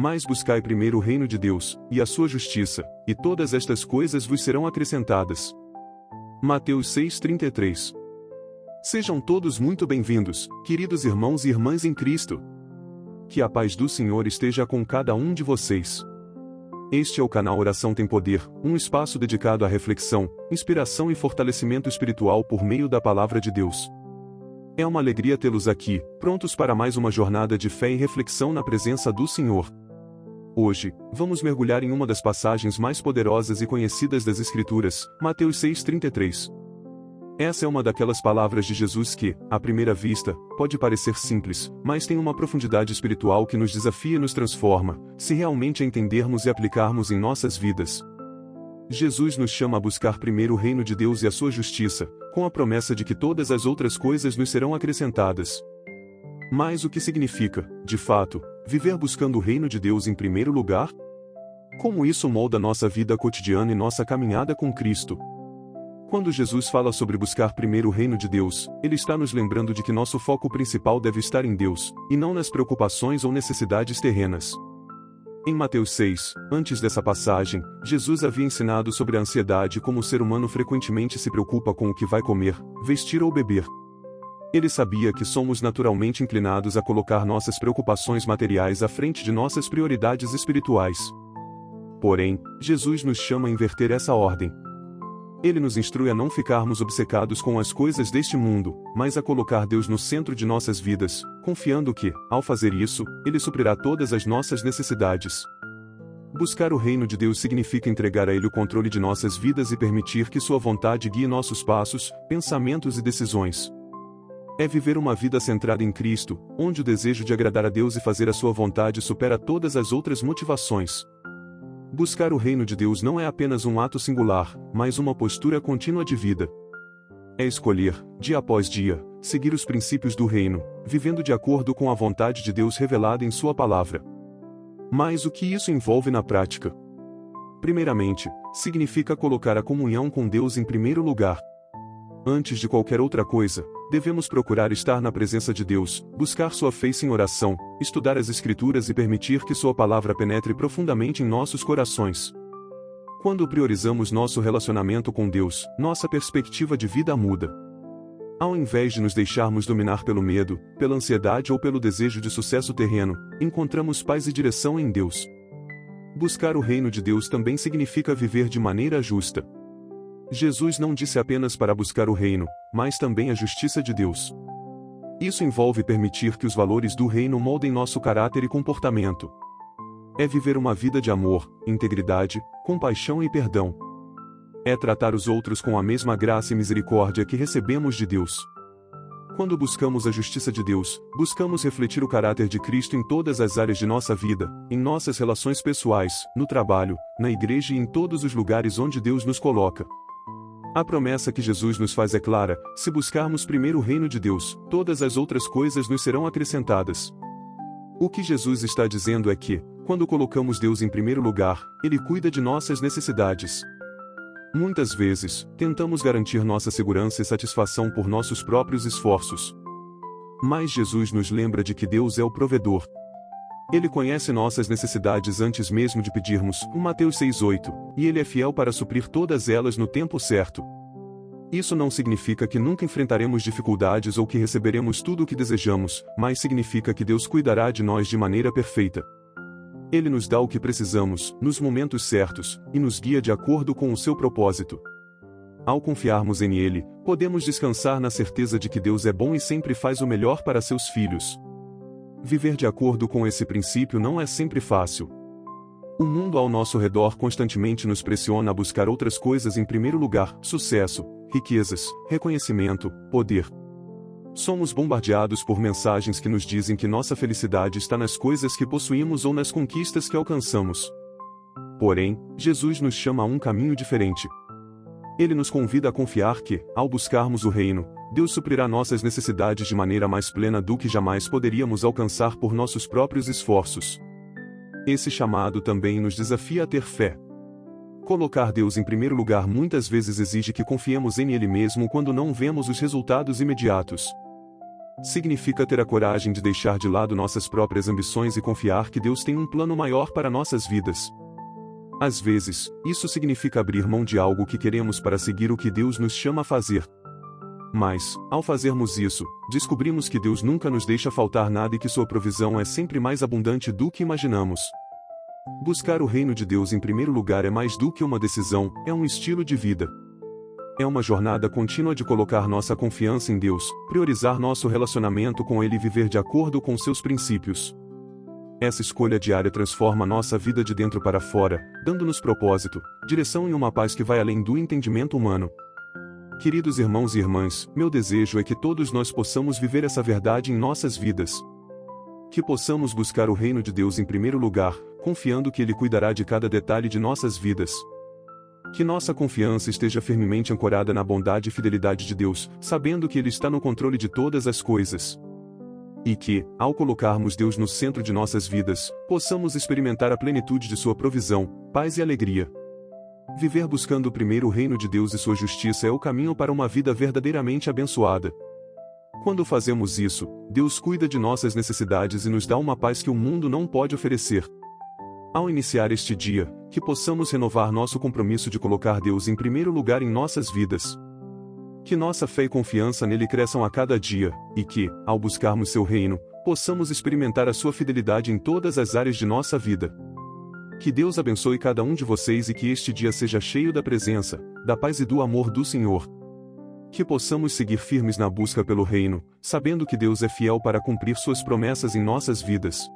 Mas buscai primeiro o reino de Deus, e a sua justiça, e todas estas coisas vos serão acrescentadas. Mateus 6,33. Sejam todos muito bem-vindos, queridos irmãos e irmãs em Cristo. Que a paz do Senhor esteja com cada um de vocês. Este é o canal Oração Tem Poder, um espaço dedicado à reflexão, inspiração e fortalecimento espiritual por meio da Palavra de Deus. É uma alegria tê-los aqui, prontos para mais uma jornada de fé e reflexão na presença do Senhor. Hoje, vamos mergulhar em uma das passagens mais poderosas e conhecidas das Escrituras, Mateus 6,33. Essa é uma daquelas palavras de Jesus que, à primeira vista, pode parecer simples, mas tem uma profundidade espiritual que nos desafia e nos transforma, se realmente a entendermos e aplicarmos em nossas vidas. Jesus nos chama a buscar primeiro o reino de Deus e a sua justiça, com a promessa de que todas as outras coisas nos serão acrescentadas. Mas o que significa, de fato, viver buscando o reino de Deus em primeiro lugar? Como isso molda nossa vida cotidiana e nossa caminhada com Cristo? Quando Jesus fala sobre buscar primeiro o reino de Deus, ele está nos lembrando de que nosso foco principal deve estar em Deus, e não nas preocupações ou necessidades terrenas. Em Mateus 6, antes dessa passagem, Jesus havia ensinado sobre a ansiedade e como o ser humano frequentemente se preocupa com o que vai comer, vestir ou beber. Ele sabia que somos naturalmente inclinados a colocar nossas preocupações materiais à frente de nossas prioridades espirituais. Porém, Jesus nos chama a inverter essa ordem. Ele nos instrui a não ficarmos obcecados com as coisas deste mundo, mas a colocar Deus no centro de nossas vidas, confiando que, ao fazer isso, Ele suprirá todas as nossas necessidades. Buscar o reino de Deus significa entregar a Ele o controle de nossas vidas e permitir que Sua vontade guie nossos passos, pensamentos e decisões. É viver uma vida centrada em Cristo, onde o desejo de agradar a Deus e fazer a Sua vontade supera todas as outras motivações. Buscar o reino de Deus não é apenas um ato singular, mas uma postura contínua de vida. É escolher, dia após dia, seguir os princípios do reino, vivendo de acordo com a vontade de Deus revelada em Sua palavra. Mas o que isso envolve na prática? Primeiramente, significa colocar a comunhão com Deus em primeiro lugar. Antes de qualquer outra coisa, devemos procurar estar na presença de Deus, buscar sua face em oração, estudar as Escrituras e permitir que sua palavra penetre profundamente em nossos corações. Quando priorizamos nosso relacionamento com Deus, nossa perspectiva de vida muda. Ao invés de nos deixarmos dominar pelo medo, pela ansiedade ou pelo desejo de sucesso terreno, encontramos paz e direção em Deus. Buscar o reino de Deus também significa viver de maneira justa. Jesus não disse apenas para buscar o reino, mas também a justiça de Deus. Isso envolve permitir que os valores do reino moldem nosso caráter e comportamento. É viver uma vida de amor, integridade, compaixão e perdão. É tratar os outros com a mesma graça e misericórdia que recebemos de Deus. Quando buscamos a justiça de Deus, buscamos refletir o caráter de Cristo em todas as áreas de nossa vida, em nossas relações pessoais, no trabalho, na igreja e em todos os lugares onde Deus nos coloca. A promessa que Jesus nos faz é clara: se buscarmos primeiro o reino de Deus, todas as outras coisas nos serão acrescentadas. O que Jesus está dizendo é que, quando colocamos Deus em primeiro lugar, Ele cuida de nossas necessidades. Muitas vezes, tentamos garantir nossa segurança e satisfação por nossos próprios esforços. Mas Jesus nos lembra de que Deus é o provedor. Ele conhece nossas necessidades antes mesmo de pedirmos, Mateus 6,8, e Ele é fiel para suprir todas elas no tempo certo. Isso não significa que nunca enfrentaremos dificuldades ou que receberemos tudo o que desejamos, mas significa que Deus cuidará de nós de maneira perfeita. Ele nos dá o que precisamos, nos momentos certos, e nos guia de acordo com o seu propósito. Ao confiarmos em Ele, podemos descansar na certeza de que Deus é bom e sempre faz o melhor para seus filhos. Viver de acordo com esse princípio não é sempre fácil. O mundo ao nosso redor constantemente nos pressiona a buscar outras coisas em primeiro lugar: sucesso, riquezas, reconhecimento, poder. Somos bombardeados por mensagens que nos dizem que nossa felicidade está nas coisas que possuímos ou nas conquistas que alcançamos. Porém, Jesus nos chama a um caminho diferente. Ele nos convida a confiar que, ao buscarmos o reino, Deus suprirá nossas necessidades de maneira mais plena do que jamais poderíamos alcançar por nossos próprios esforços. Esse chamado também nos desafia a ter fé. Colocar Deus em primeiro lugar muitas vezes exige que confiemos em Ele mesmo quando não vemos os resultados imediatos. significa ter a coragem de deixar de lado nossas próprias ambições e confiar que Deus tem um plano maior para nossas vidas. Às vezes, isso significa abrir mão de algo que queremos para seguir o que Deus nos chama a fazer. Mas, ao fazermos isso, descobrimos que Deus nunca nos deixa faltar nada e que sua provisão é sempre mais abundante do que imaginamos. Buscar o reino de Deus em primeiro lugar é mais do que uma decisão, é um estilo de vida. É uma jornada contínua de colocar nossa confiança em Deus, priorizar nosso relacionamento com Ele e viver de acordo com seus princípios. Essa escolha diária transforma nossa vida de dentro para fora, dando-nos propósito, direção e uma paz que vai além do entendimento humano. Queridos irmãos e irmãs, meu desejo é que todos nós possamos viver essa verdade em nossas vidas. Que possamos buscar o reino de Deus em primeiro lugar, confiando que Ele cuidará de cada detalhe de nossas vidas. Que nossa confiança esteja firmemente ancorada na bondade e fidelidade de Deus, sabendo que Ele está no controle de todas as coisas. E que, ao colocarmos Deus no centro de nossas vidas, possamos experimentar a plenitude de sua provisão, paz e alegria. Viver buscando primeiro o reino de Deus e sua justiça é o caminho para uma vida verdadeiramente abençoada. Quando fazemos isso, Deus cuida de nossas necessidades e nos dá uma paz que o mundo não pode oferecer. Ao iniciar este dia, que possamos renovar nosso compromisso de colocar Deus em primeiro lugar em nossas vidas. Que nossa fé e confiança nele cresçam a cada dia, e que, ao buscarmos seu reino, possamos experimentar a sua fidelidade em todas as áreas de nossa vida. Que Deus abençoe cada um de vocês e que este dia seja cheio da presença, da paz e do amor do Senhor. Que possamos seguir firmes na busca pelo reino, sabendo que Deus é fiel para cumprir suas promessas em nossas vidas.